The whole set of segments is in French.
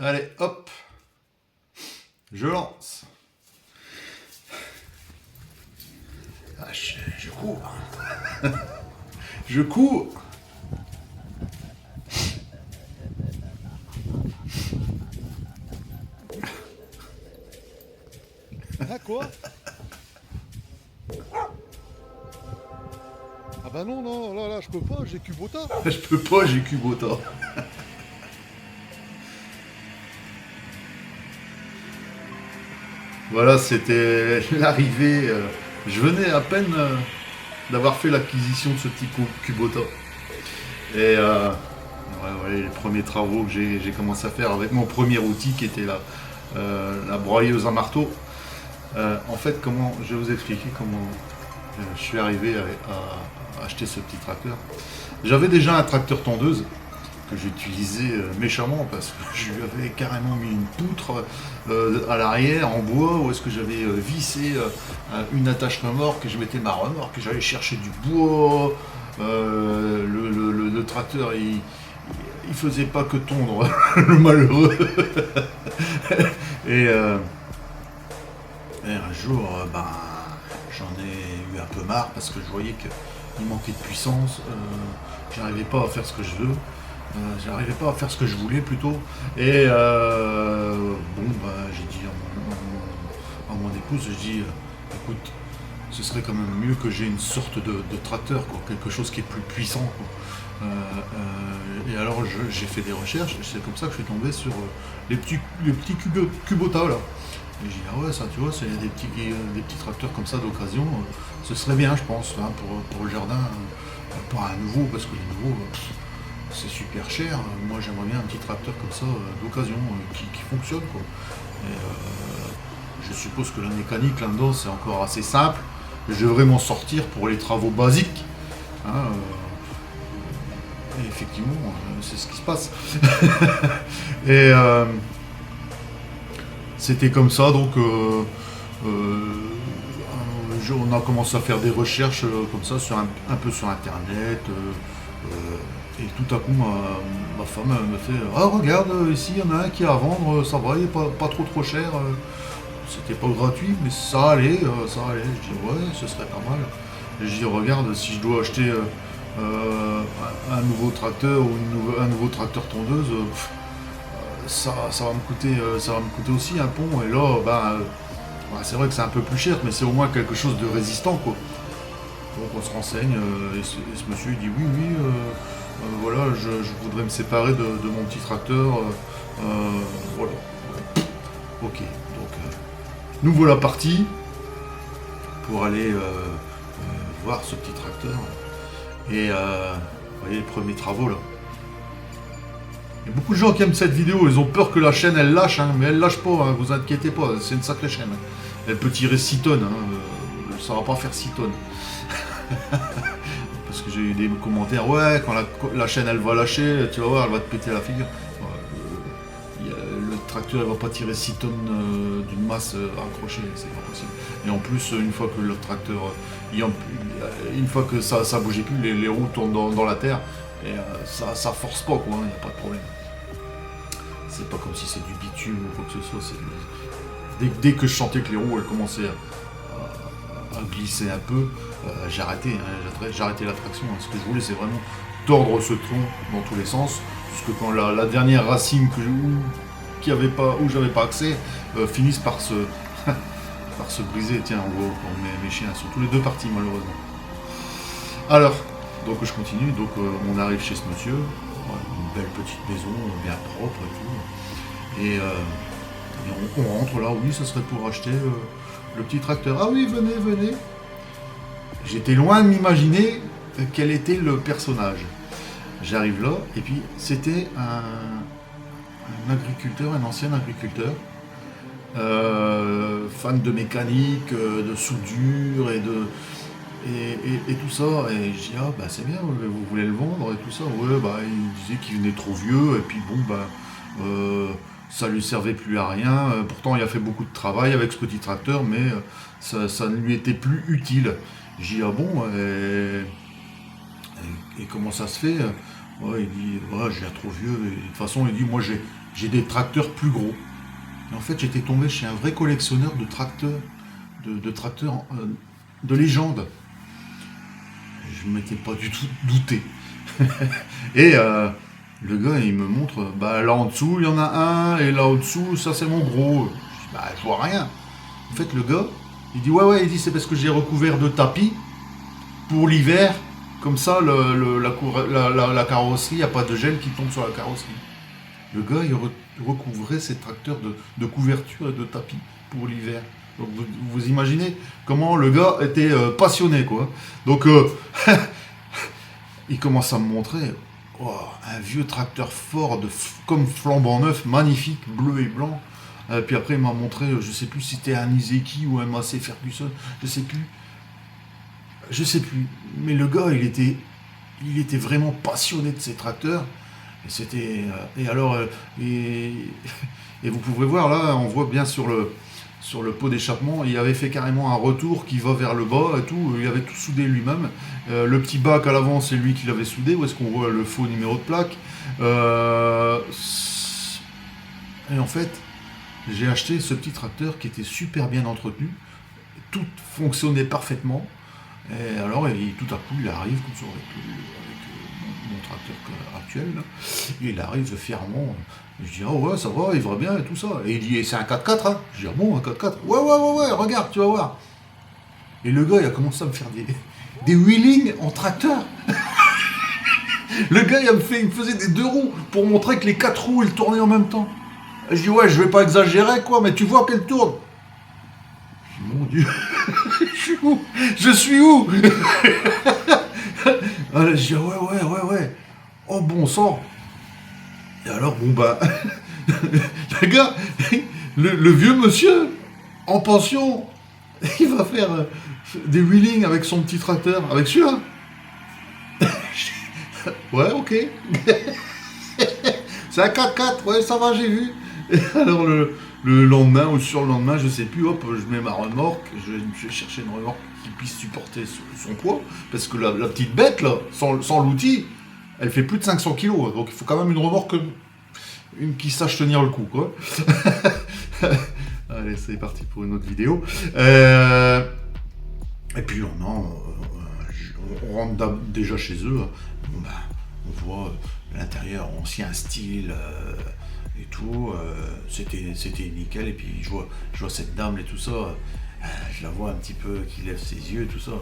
Allez, hop, je lance. Ah, je cours. Je cours. Ah quoi? Ah bah non, non, là, je peux pas, j'ai Kubota. Je peux pas, j'ai Kubota. Voilà, c'était l'arrivée. Je venais à peine d'avoir fait l'acquisition de ce petit Kubota. Et ouais, les premiers travaux que j'ai commencé à faire avec mon premier outil qui était la broyeuse à marteau. En fait, comment, je vais vous expliquer comment je suis arrivé à acheter ce petit tracteur. J'avais déjà un tracteur tondeuse que j'utilisais méchamment parce que je lui avais carrément mis une poutre à l'arrière en bois où est-ce que j'avais vissé une attache remorque et je mettais ma remorque et j'allais chercher du bois. Le tracteur il faisait pas que tondre le malheureux. et, euh, et un jour j'en ai eu un peu marre parce que je voyais qu'il manquait de puissance, j'arrivais pas à faire ce que je veux. J'arrivais pas à faire ce que je voulais plutôt. Et j'ai dit à mon épouse, je dis, écoute, ce serait quand même mieux que j'ai une sorte de tracteur, quoi, quelque chose qui est plus puissant, quoi. Et alors j'ai fait des recherches, et c'est comme ça que je suis tombé sur les petits Kubota là. Et j'ai dit, ah ouais, ça tu vois, c'est des petits tracteurs comme ça d'occasion, ce serait bien, je pense, hein, pour le jardin. Pas un nouveau, parce que les nouveaux, c'est super cher. Moi, j'aimerais bien un petit tracteur comme ça, d'occasion, qui fonctionne, quoi. Et, je suppose que la mécanique là-dedans, c'est encore assez simple. Je devrais m'en sortir pour les travaux basiques, hein, et effectivement, c'est ce qui se passe. Et c'était comme ça, donc on a commencé à faire des recherches comme ça, un peu sur Internet. Et tout à coup, ma femme me fait, ah, regarde, ici, il y en a un qui est à vendre, ça va, il est pas trop cher. C'était pas gratuit, mais ça allait, ça allait. Je dis, ouais, ce serait pas mal. Et je dis, regarde, si je dois acheter un nouveau tracteur ou un nouveau tracteur tondeuse, ça va me coûter aussi un pont. Et là, c'est vrai que c'est un peu plus cher, mais c'est au moins quelque chose de résistant, quoi. Donc on se renseigne, et ce monsieur il dit, oui, oui, voilà, je voudrais me séparer de mon petit tracteur. Voilà. Ok, donc nous voilà partis pour aller voir ce petit tracteur. Et vous voyez les premiers travaux là. Il y a beaucoup de gens qui aiment cette vidéo, ils ont peur que la chaîne elle lâche, hein, mais elle lâche pas, hein, vous inquiétez pas, c'est une sacrée chaîne. Elle peut tirer 6 tonnes, hein, ça va pas faire 6 tonnes. Parce que j'ai eu des commentaires, ouais, quand la chaîne elle va lâcher, tu vas voir, elle va te péter la figure. Le tracteur il va pas tirer 6 tonnes d'une masse accrochée, c'est pas possible. Et en plus, une fois que le tracteur, une fois que ça bougeait plus, les roues tournent dans la terre, et ça force pas, quoi, il n'y a pas de problème. C'est pas comme si c'est du bitume ou quoi que ce soit. Dès que je sentais que les roues elles commençaient à glisser un peu, j'ai arrêté, hein, j'ai arrêté la traction. Hein. Ce que je voulais, c'est vraiment tordre ce tronc dans tous les sens, puisque quand la dernière racine où j'avais pas accès finisse par se par se briser. Tiens, on voit mes chiens sont tous les deux partis malheureusement. Alors, donc je continue, donc on arrive chez ce monsieur, une belle petite maison, bien propre et tout. Et on rentre là, oui, ce serait pour acheter le petit tracteur. Ah oui, venez, venez. J'étais loin de m'imaginer quel était le personnage. J'arrive là, et puis c'était un agriculteur, un ancien agriculteur, fan de mécanique, de soudure et tout ça. Et je dis, ah bah c'est bien, vous voulez le vendre et tout ça. Ouais, bah il disait qu'il venait trop vieux, et puis bon, ça lui servait plus à rien. Pourtant, il a fait beaucoup de travail avec ce petit tracteur, mais ça ne lui était plus utile. J'ai dit, ah bon, et comment ça se fait? Ouais, il dit, ouais, j'ai l'air trop vieux. Et de toute façon, il dit, moi, j'ai des tracteurs plus gros. Et en fait, j'étais tombé chez un vrai collectionneur de tracteurs, de tracteurs de légende. Je ne m'étais pas du tout douté. Et le gars, il me montre, bah là en dessous, il y en a un, et là au-dessous, ça c'est mon gros. Je dis, bah je vois rien. En fait, le gars, il dit, ouais, il dit, c'est parce que j'ai recouvert de tapis pour l'hiver. Comme ça, la carrosserie, il n'y a pas de gel qui tombe sur la carrosserie. Le gars, il recouvrait ses tracteurs de couverture et de tapis pour l'hiver. Donc vous imaginez comment le gars était passionné, quoi. Donc il commence à me montrer un vieux tracteur Ford comme flambant neuf, magnifique, bleu et blanc. Puis après il m'a montré, je sais plus si c'était un Iseki ou un Massey Ferguson, je sais plus. Mais le gars, il était vraiment passionné de ses tracteurs. Et c'était et vous pouvez voir là, on voit bien sur le pot d'échappement, il avait fait carrément un retour qui va vers le bas et tout, il avait tout soudé lui-même. Le petit bac à l'avant, c'est lui qui l'avait soudé, où est-ce qu'on voit le faux numéro de plaque. Et en fait, j'ai acheté ce petit tracteur qui était super bien entretenu, tout fonctionnait parfaitement. Et alors, tout à coup, il arrive comme ça avec mon tracteur actuel, là. Il arrive fièrement. Je dis, oh ouais, ça va, il va bien et tout ça. Et il dit, c'est un 4x4, hein. Je dis, ah bon, un 4x4? Ouais, regarde, tu vas voir. Et le gars, il a commencé à me faire des wheelings en tracteur. Le gars, il me faisait des 2 roues pour montrer que les 4 roues, ils tournaient en même temps. Et je dis, ouais, je vais pas exagérer, quoi, mais tu vois qu'elles tournent. Je dis, mon Dieu, je suis où Alors, je dis, ouais. Oh, bon sang. Et alors, bon, bah, le gars, le vieux monsieur, en pension, il va faire des wheelings avec son petit tracteur, avec celui-là. Ouais, ok. C'est un 4x4, ouais, ça va, j'ai vu. Et alors, le lendemain ou sur le lendemain, je sais plus, hop, je mets ma remorque, je vais chercher une remorque qui puisse supporter son poids, parce que la petite bête, là, sans l'outil, elle fait plus de 500 kilos, donc il faut quand même une remorque qui sache tenir le coup, quoi. Allez, c'est parti pour une autre vidéo. Et puis on rentre déjà chez eux. Bon, ben, on voit l'intérieur ancien style et tout. C'était nickel. Et puis je vois cette dame et tout ça. Je la vois un petit peu qui lève ses yeux et tout ça.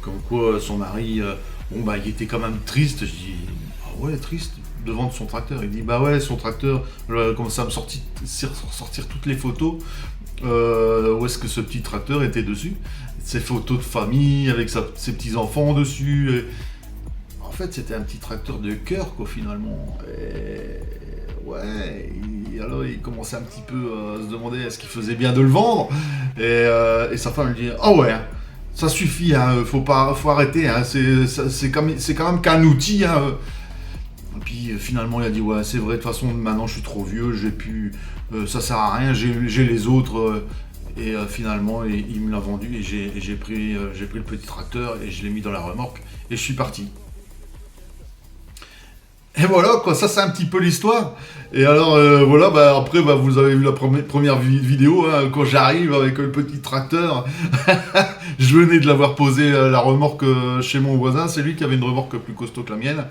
Comme quoi son mari, il était quand même triste. Je dis, ah ouais, triste devant son tracteur. Il dit, bah ouais, son tracteur, commence à me sortir toutes les photos. Où est-ce que ce petit tracteur était dessus, ses photos de famille avec ses petits enfants dessus. Et en fait, c'était un petit tracteur de cœur, quoi, finalement. Et ouais, alors il commençait un petit peu à se demander est-ce qu'il faisait bien de le vendre. Et sa femme lui dit, ah ouais, ça suffit, hein, faut arrêter, hein, c'est quand même qu'un outil, hein. Et puis finalement il a dit, ouais, c'est vrai, de toute façon maintenant je suis trop vieux, ça sert à rien, j'ai les autres. Et finalement il me l'a vendu et j'ai pris le petit tracteur et je l'ai mis dans la remorque et je suis parti. Et voilà, quoi, ça c'est un petit peu l'histoire. Et alors voilà, bah, après vous avez vu la première vidéo, hein, quand j'arrive avec le petit tracteur. Je venais de l'avoir posé la remorque chez mon voisin, c'est lui qui avait une remorque plus costaud que la mienne.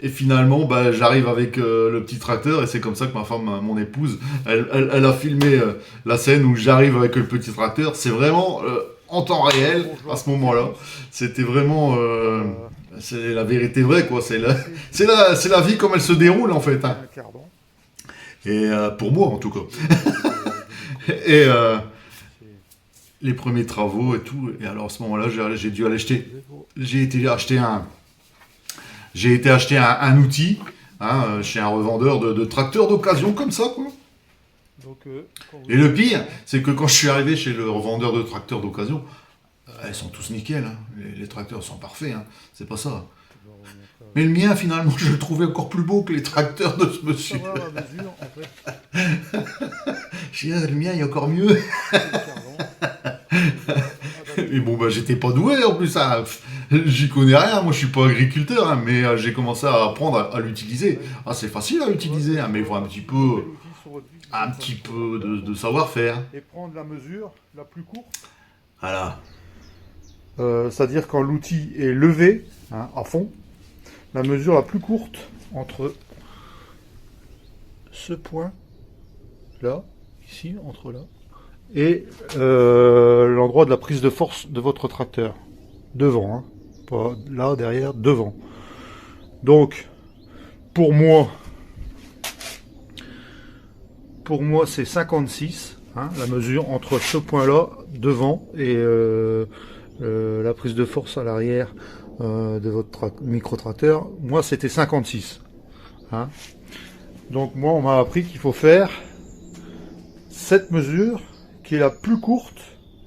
Et finalement, bah, j'arrive avec le petit tracteur et c'est comme ça que ma femme, mon épouse, elle a filmé la scène où j'arrive avec le petit tracteur. C'est vraiment en temps réel à ce moment-là. C'était vraiment... c'est la vérité vraie, quoi. C'est la vie comme elle se déroule, en fait. Hein. Et pour moi, en tout cas. Et les premiers travaux et tout. Et alors, à ce moment-là, j'ai été acheter un outil, hein, chez un revendeur de tracteurs d'occasion, comme ça, quoi. Donc, et le pire, c'est que quand je suis arrivé chez le revendeur de tracteurs d'occasion, ils sont tous nickel, hein. Les tracteurs sont parfaits, hein. C'est pas ça. Mais le mien, finalement, je le trouvais encore plus beau que les tracteurs de ce monsieur. Ça va, à mesure, en fait. Je dis, le mien, il est encore mieux. Et bon, bah, j'étais pas doué, en plus, hein. J'y connais rien, moi je suis pas agriculteur, hein, mais j'ai commencé à apprendre à l'utiliser. Ah, c'est facile à utiliser, hein, mais il faut un petit peu de savoir-faire. Et prendre la mesure la plus courte. Voilà. C'est-à-dire quand l'outil est levé, hein, à fond, la mesure la plus courte entre ce point là, ici, entre là, et l'endroit de la prise de force de votre tracteur. Devant, hein, pas là, derrière, devant. Donc, pour moi c'est 56, hein, la mesure entre ce point-là, devant, et la prise de force à l'arrière de votre micro-tracteur. Moi, c'était 56. Hein. Donc, moi, on m'a appris qu'il faut faire cette mesure, qui est la plus courte,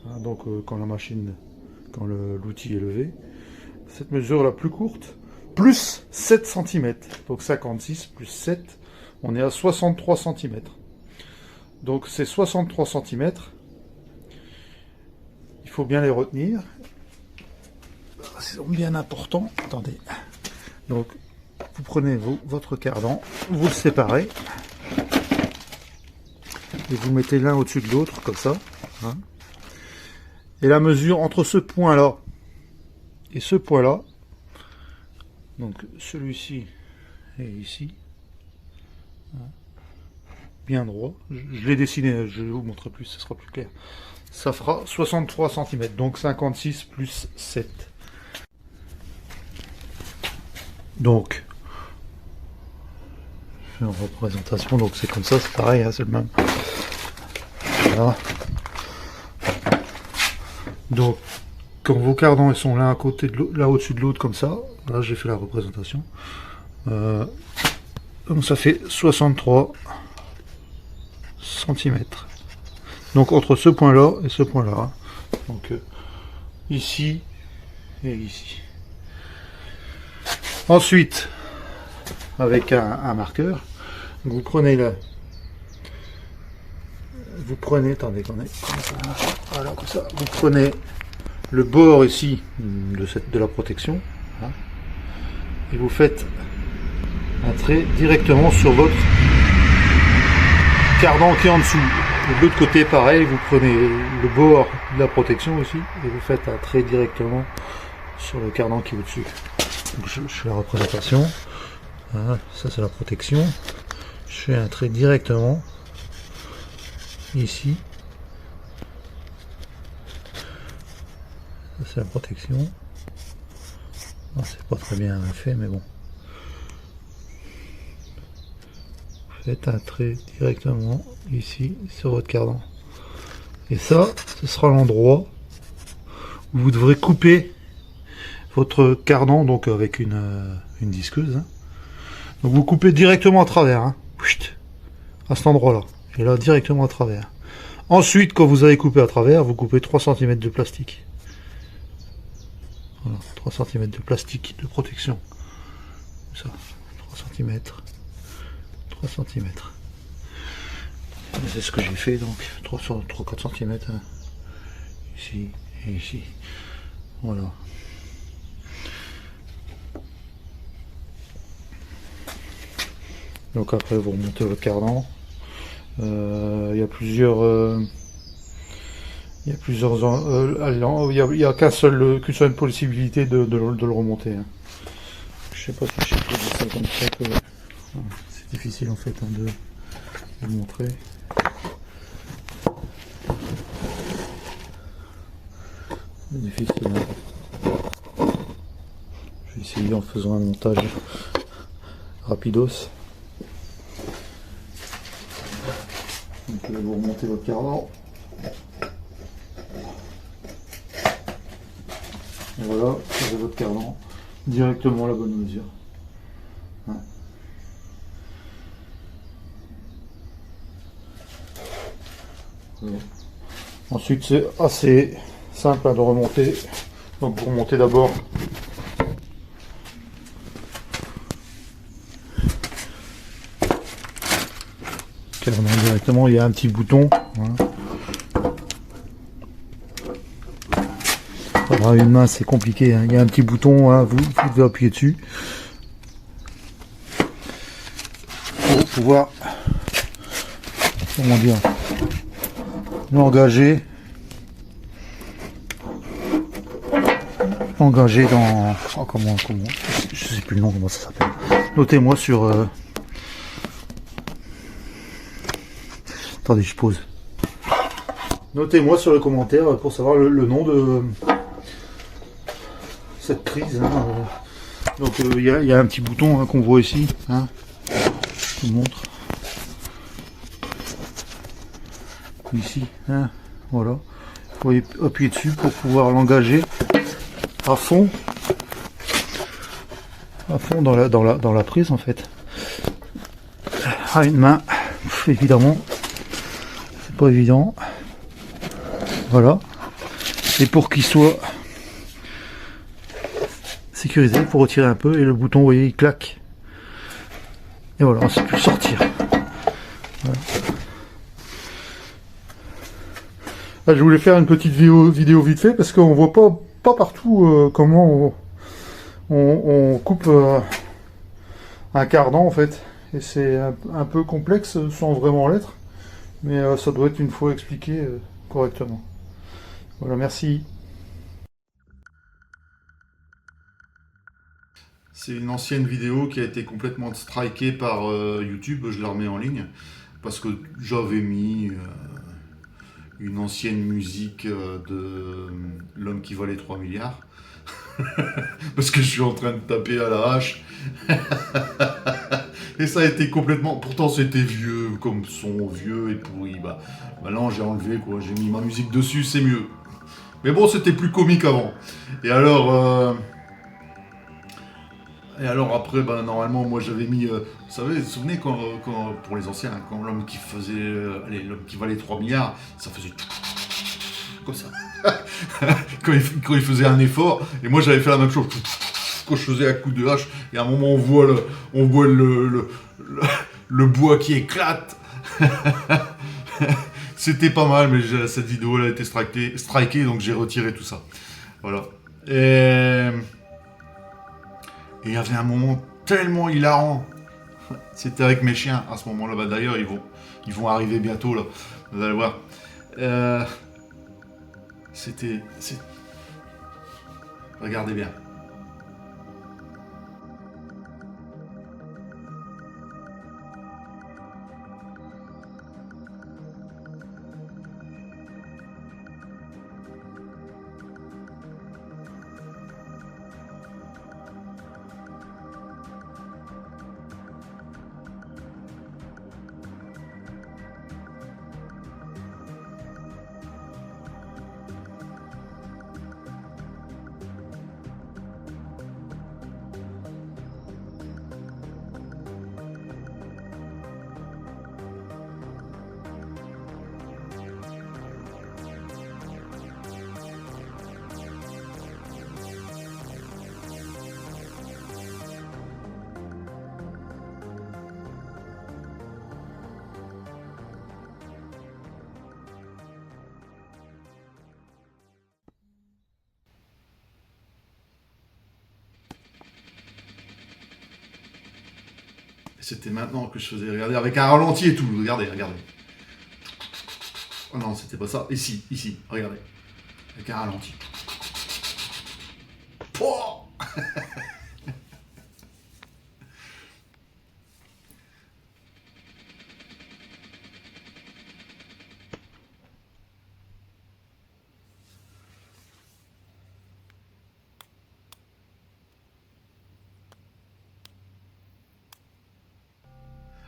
hein, donc quand l'outil est levé, cette mesure la plus courte, plus 7 cm. Donc 56 plus 7, on est à 63 cm. Donc ces 63 cm, il faut bien les retenir. C'est bien important. Attendez. Donc vous prenez votre cardan, vous le séparez, et vous mettez l'un au-dessus de l'autre, comme ça. Hein. Et la mesure entre ce point-là et ce point-là, donc celui-ci et ici, bien droit, je l'ai dessiné, je vais vous montrer plus, ce sera plus clair. Ça fera 63 cm, donc 56 plus 7. Donc, je fais une représentation, donc c'est comme ça, c'est pareil, hein, c'est le même. Voilà. Donc, quand vos cardans ils sont l'un à côté de l'autre, là au-dessus de l'autre comme ça, là j'ai fait la représentation. Donc ça fait 63 cm. Donc entre ce point-là et ce point-là. Donc ici et ici. Ensuite, avec un marqueur, vous prenez attendez, voilà, comme ça, vous prenez le bord ici de la protection, hein, et vous faites un trait directement sur votre cardan qui est en dessous. Et de l'autre côté, pareil, vous prenez le bord de la protection aussi, et vous faites un trait directement sur le cardan qui est au-dessus. Donc je fais la représentation, voilà, ça c'est la protection, je fais un trait directement ici. Ça c'est la protection. C'est pas très bien fait, mais bon. Faites un trait directement ici sur votre cardan. Et ça, ce sera l'endroit où vous devrez couper votre cardan, donc avec une disqueuse. Hein. Donc vous coupez directement à travers, hein, à cet endroit-là. Et là, directement à travers. Ensuite, quand vous avez coupé à travers, vous coupez 3 cm de plastique. Voilà, 3 cm de plastique de protection. Ça, 3 cm. 3 cm. C'est ce que j'ai fait, donc 3-4 cm. Hein. Ici et ici. Voilà. Donc après, vous remontez votre cardan. Il y a plusieurs... il y a qu'une seule possibilité de le remonter. Hein. Je sais pas si je peux dire ça comme ça. C'est difficile en fait, hein, de le montrer. C'est difficile. Hein. Je vais essayer en faisant un montage rapidos. Donc je vais vous remonter votre cardan. Et voilà, vous avez votre cardan directement à la bonne mesure. Ouais. Voilà. Ensuite, c'est assez simple de remonter. Donc vous remontez d'abord cardan directement. Il y a un petit bouton. Voilà. Voilà. à une main, c'est compliqué, hein. Il y a un petit bouton, hein, vous devez appuyer dessus pour pouvoir, comment dire, l'engager dans, oh, comment, je sais plus le nom, comment ça s'appelle. Notez-moi sur, attendez, je pose. Notez-moi sur les commentaires pour savoir le nom de cette prise, hein. Donc il y a un petit bouton, hein, qu'on voit ici, hein. Je vous montre ici, hein. Voilà, vous pouvez appuyer dessus pour pouvoir l'engager à fond dans la prise, en fait, à une main. Évidemment c'est pas évident, voilà. Et pour qu'il soit sécurisé, il faut retirer un peu et le bouton, vous voyez, il claque, et voilà, on ne sait plus sortir. Voilà. Là, je voulais faire une petite vidéo vite fait parce qu'on voit pas partout comment on coupe un cardan, en fait, et c'est un peu complexe sans vraiment l'être, mais ça doit être une fois expliqué correctement. Voilà, merci. C'est une ancienne vidéo qui a été complètement strikée par YouTube, je la remets en ligne, parce que j'avais mis une ancienne musique de L'homme qui valait 3 milliards, parce que je suis en train de taper à la hache, et ça a été complètement... Pourtant c'était vieux, comme son, vieux et pourri, bah maintenant j'ai enlevé, quoi, j'ai mis ma musique dessus, c'est mieux. Mais bon, c'était plus comique avant. Et alors... Et alors après, ben, normalement, moi j'avais mis, vous savez, vous vous souvenez quand pour les anciens, quand l'homme qui faisait, allez, l'homme qui valait 3 milliards, ça faisait comme ça. quand il faisait un effort, et moi j'avais fait la même chose, quand je faisais un coup de hache, et à un moment on voit le bois qui éclate. C'était pas mal, mais cette vidéo elle a été strikée, donc j'ai retiré tout ça. Voilà. Et il y avait un moment tellement hilarant. C'était avec mes chiens à ce moment-là. Bah, d'ailleurs, ils vont arriver bientôt, là. Vous allez voir. Regardez bien. C'était maintenant que je faisais, regardez, avec un ralenti et tout, regardez. Oh non, c'était pas ça, ici, regardez, avec un ralenti. Pouah.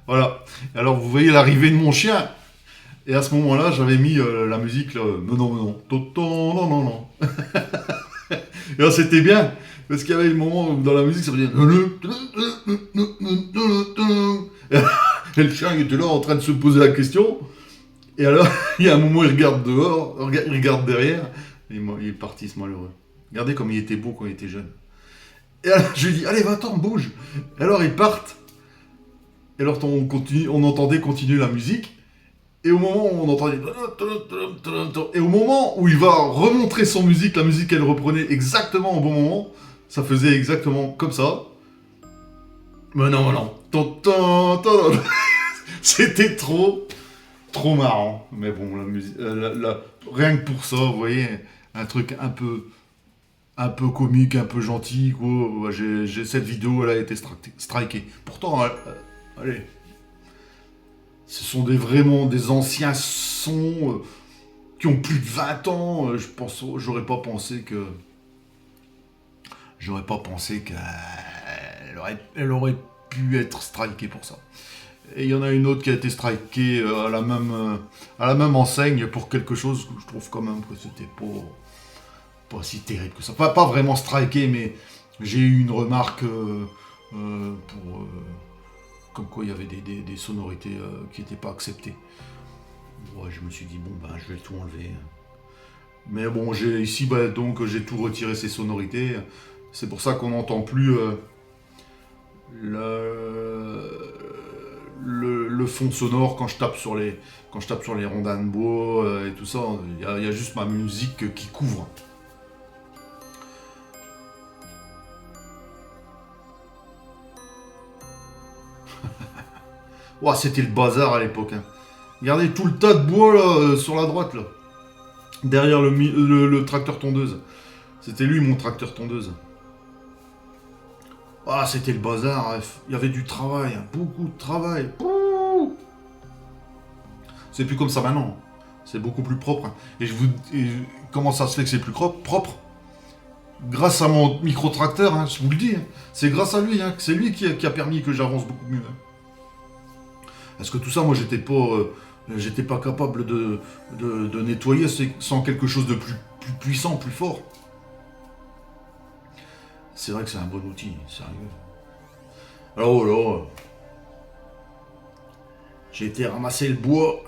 Voilà, alors vous voyez l'arrivée de mon chien. Et à ce moment-là, j'avais mis la musique, là, non, non. Et là, c'était bien, parce qu'il y avait le moment où dans la musique, ça faisait... Et le chien, il était là en train de se poser la question. Et alors, il y a un moment, il regarde dehors, il regarde derrière, et il est parti, ce malheureux. Regardez comme il était beau quand il était jeune. Et alors, je lui dis, allez, va-t'en, bouge. Et alors, ils partent. Et alors, on entendait continuer la musique. Et au moment où on entendait... Et au moment où il va remontrer son musique, la musique elle reprenait exactement au bon moment, ça faisait exactement comme ça. Mais non, non. C'était trop marrant. Mais bon, la musique... rien que pour ça, vous voyez, un truc un peu comique, un peu gentil, quoi. Cette vidéo, elle a été strikée. Pourtant, allez... Ce sont vraiment des anciens sons qui ont plus de 20 ans. J'aurais pas pensé qu'elle aurait pu être strikée pour ça. Et il y en a une autre qui a été strikée à la même enseigne pour quelque chose que je trouve quand même que c'était pas si terrible que ça. Pas vraiment strikée, mais j'ai eu une remarque pour... comme quoi il y avait des sonorités qui n'étaient pas acceptées. Ouais, je me suis dit, bon, ben, je vais tout enlever. Mais bon, ici, donc, j'ai tout retiré ces sonorités. C'est pour ça qu'on n'entend plus le fond sonore quand je tape sur les rondins de bois et tout ça. Il y a juste ma musique qui couvre. Ouah, c'était le bazar à l'époque. Hein. Regardez tout le tas de bois là, sur la droite, là. Derrière le tracteur tondeuse. C'était lui mon tracteur tondeuse. Ah, c'était le bazar. Bref. Il y avait du travail, hein, beaucoup de travail. C'est plus comme ça maintenant. C'est beaucoup plus propre. Hein. Et comment ça se fait que c'est plus propre? Grâce à mon micro-tracteur, hein, je vous le dis. Hein. C'est grâce à lui. Hein, c'est lui qui a permis que j'avance beaucoup mieux. Hein. Parce que tout ça, moi, j'étais pas capable de nettoyer sans quelque chose de plus puissant, plus fort. C'est vrai que c'est un bon outil, sérieux. Alors là, j'ai été ramasser le bois.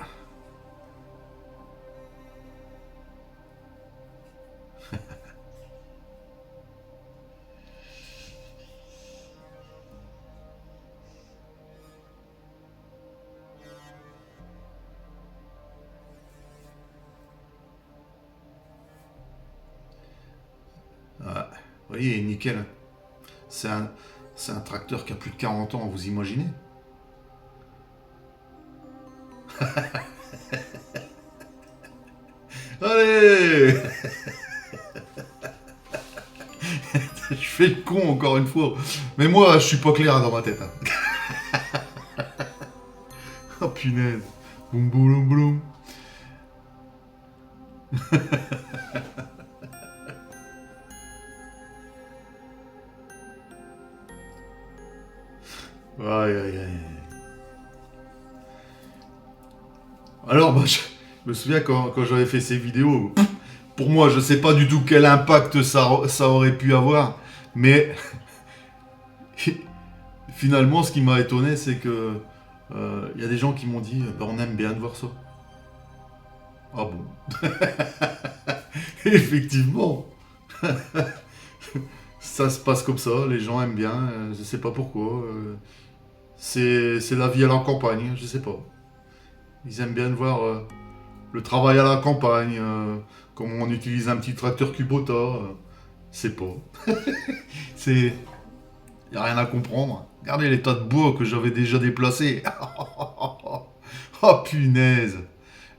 Ah, vous voyez, nickel. C'est un tracteur qui a plus de 40 ans, vous imaginez? Allez. Je fais le con encore une fois. Mais moi, je suis pas clair dans ma tête. Hein. Oh punaise. Boum boum boum. Aïe aïe aïe. Alors, je me souviens quand j'avais fait ces vidéos, pour moi, je sais pas du tout quel impact ça aurait pu avoir, mais finalement, ce qui m'a étonné, c'est que y a des gens qui m'ont dit, on aime bien de voir ça. Ah bon. Effectivement. Ça se passe comme ça, les gens aiment bien, je sais pas pourquoi. C'est la vie à la campagne, je sais pas. Ils aiment bien voir le travail à la campagne, comment on utilise un petit tracteur Kubota, c'est pas. C'est... Y a rien à comprendre. Regardez les tas de bois que j'avais déjà déplacés. Oh punaise.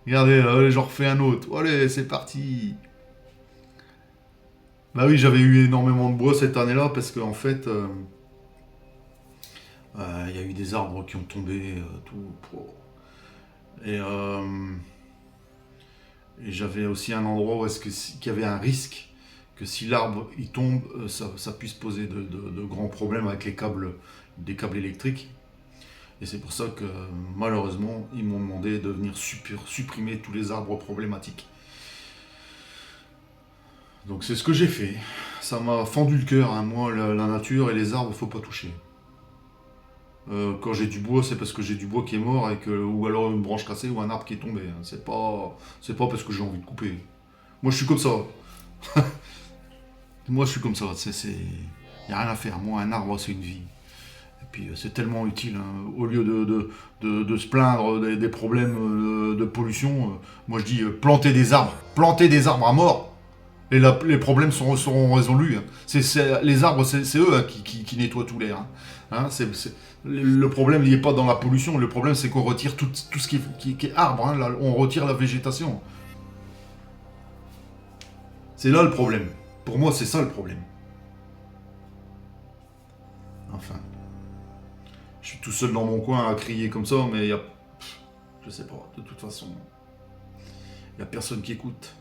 Regardez, allez, j'en refais un autre. Allez, c'est parti. Bah oui, j'avais eu énormément de bois cette année-là parce qu'en fait, y a eu des arbres qui ont tombé, tout. Et j'avais aussi un endroit où qu'il y avait un risque que si l'arbre il tombe, ça puisse poser de grands problèmes avec des câbles électriques. Et c'est pour ça que malheureusement, ils m'ont demandé de venir supprimer tous les arbres problématiques. Donc c'est ce que j'ai fait. Ça m'a fendu le cœur, hein. Moi, la nature et les arbres, faut pas toucher. Quand j'ai du bois, c'est parce que j'ai du bois qui est mort ou alors une branche cassée ou un arbre qui est tombé. Hein. C'est pas parce que j'ai envie de couper. Moi, je suis comme ça. Moi, je suis comme ça. Y a rien à faire. Moi, un arbre, c'est une vie. Et puis c'est tellement utile, hein. Au lieu de se plaindre des problèmes de pollution, moi je dis plantez des arbres à mort, et les problèmes seront résolus, hein. Les arbres, c'est eux, hein, qui nettoient tout l'air, hein. Hein, le problème, il n'est pas dans la pollution, le problème c'est qu'on retire tout ce qui est arbre, hein. Là, on retire la végétation. C'est là le problème. Pour moi, c'est ça le problème. Enfin. Je suis tout seul dans mon coin à crier comme ça, mais il y a... Je sais pas, de toute façon. Il n'y a personne qui écoute.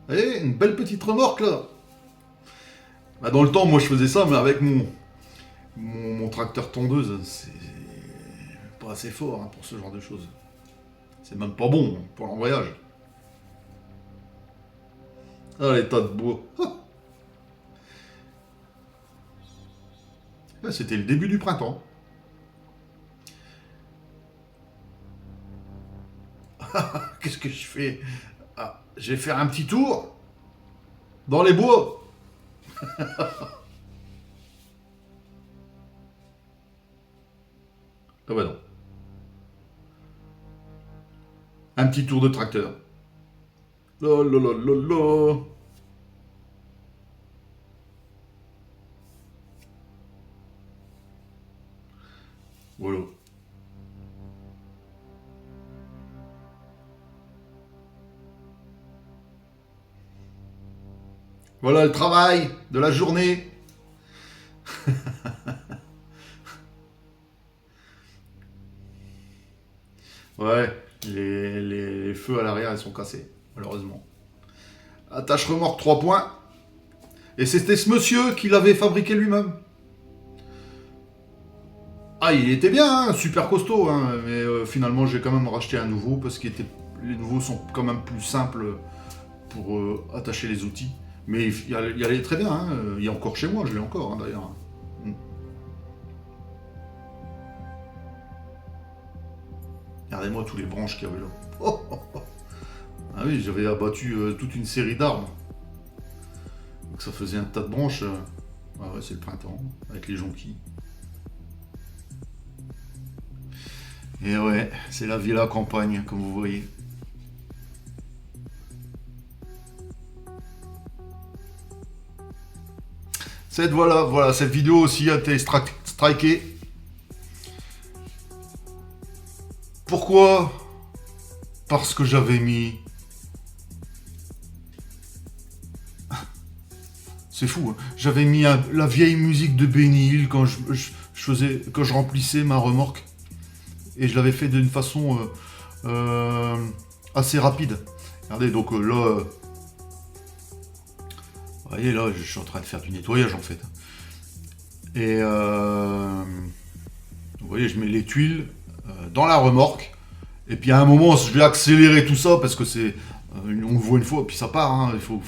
Eh, une belle petite remorque là. Bah, dans le temps, moi je faisais ça, mais avec mon tracteur tondeuse, c'est pas assez fort, hein, pour ce genre de choses. C'est même pas bon pour l'embrayage. Ah, les tas de bois. Ah, c'était le début du printemps. Qu'est-ce que je fais? Ah, je vais faire un petit tour dans les bois. Ah bah non. Un petit tour de tracteur. La la la la la. Voilà. Voilà le travail de la journée. Ouais, les feux à l'arrière, ils sont cassés, malheureusement. Attache remorque 3 points. Et c'était ce monsieur qui l'avait fabriqué lui-même. Ah, il était bien, hein, super costaud, hein, mais finalement j'ai quand même racheté un nouveau parce que les nouveaux sont quand même plus simples pour attacher les outils. Mais il allait très bien, hein, il est encore chez moi, je l'ai encore, hein, d'ailleurs. Mm. Regardez-moi tous les branches qu'il y avait là. Oh, oh, oh. Ah oui, j'avais abattu toute une série d'arbres. Donc ça faisait un tas de branches. Ah ouais, c'est le printemps, avec les jonquilles. Et ouais, c'est la vie à la campagne, comme vous voyez. Voilà, cette vidéo aussi a été strikée. Pourquoi? Parce que j'avais mis... C'est fou, hein. J'avais mis la vieille musique de Benny Hill quand quand je remplissais ma remorque. Et je l'avais fait d'une façon assez rapide. Regardez, donc là... vous voyez, là, je suis en train de faire du nettoyage, en fait. Et... vous voyez, je mets les tuiles dans la remorque. Et puis à un moment, je vais accélérer tout ça parce que c'est... on le voit une fois, puis ça part, hein. Il faut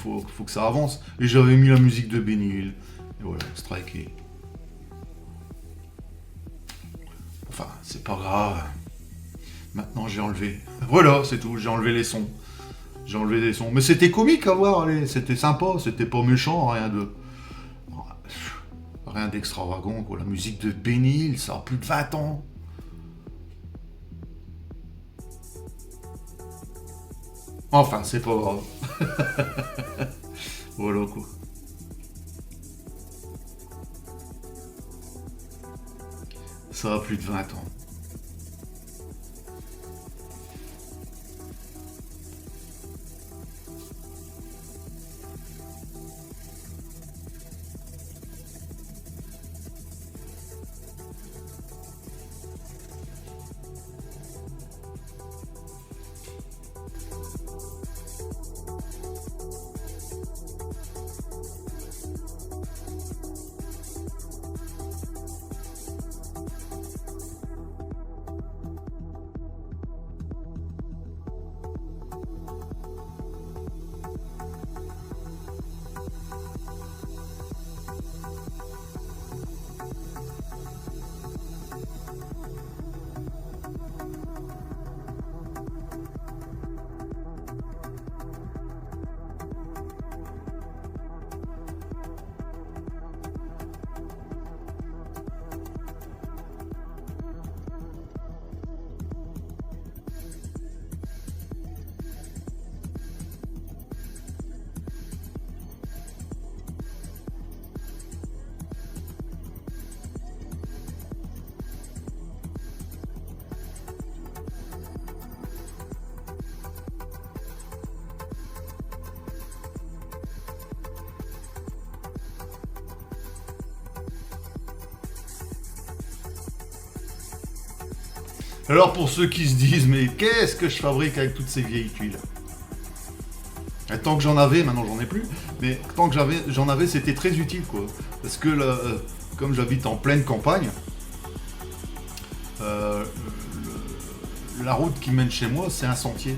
que ça avance. Et j'avais mis la musique de Benny Hill. Et voilà, striké. Enfin, c'est pas grave. Maintenant, j'ai enlevé. Voilà, c'est tout. J'ai enlevé les sons. J'ai enlevé les sons. Mais c'était comique à voir, allez. C'était sympa. C'était pas méchant, rien d'extravagant, quoi. La musique de Benny Hill, ça a plus de 20 ans. Enfin, c'est pas grave. Voilà, quoi. Ça a plus de 20 ans. Alors pour ceux qui se disent, mais qu'est-ce que je fabrique avec toutes ces vieilles tuiles? Et tant que j'en avais, maintenant j'en ai plus, mais tant que j'en avais, c'était très utile, quoi. Parce que là, comme j'habite en pleine campagne, la route qui mène chez moi, c'est un sentier.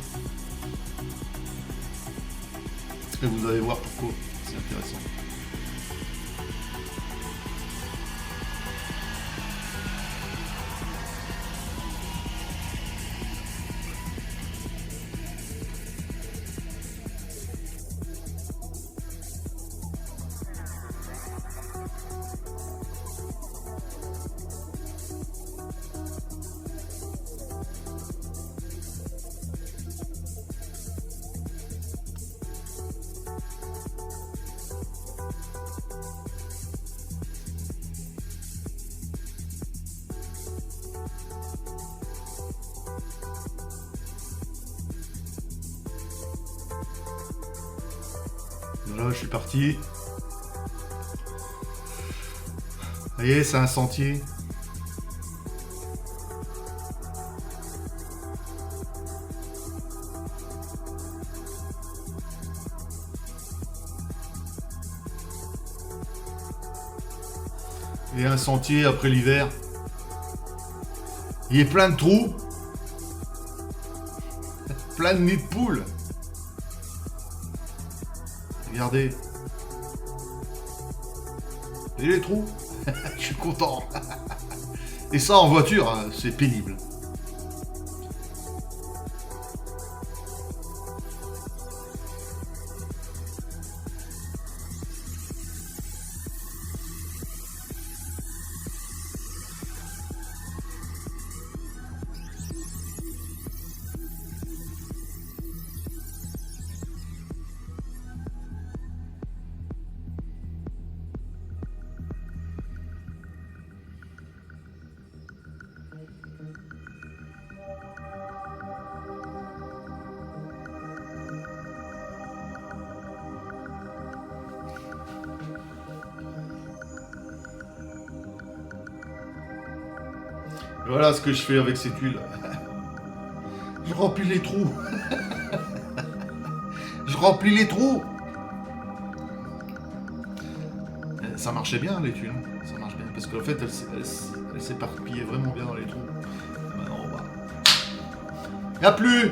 Et vous allez voir pourquoi, c'est intéressant. Voilà, je suis parti. Vous voyez, c'est un sentier. Et un sentier après l'hiver. Il est plein de trous. Plein de nids de poules. Regardez. Et les trous. Je suis content. Et ça en voiture, hein, c'est pénible. Voilà ce que je fais avec ces tuiles. Je remplis les trous. Je remplis les trous. Ça marchait bien les tuiles. Ça marche bien. Parce qu'en fait, elle s'éparpillait vraiment bien dans les trous. Maintenant, on va. Y'a plus.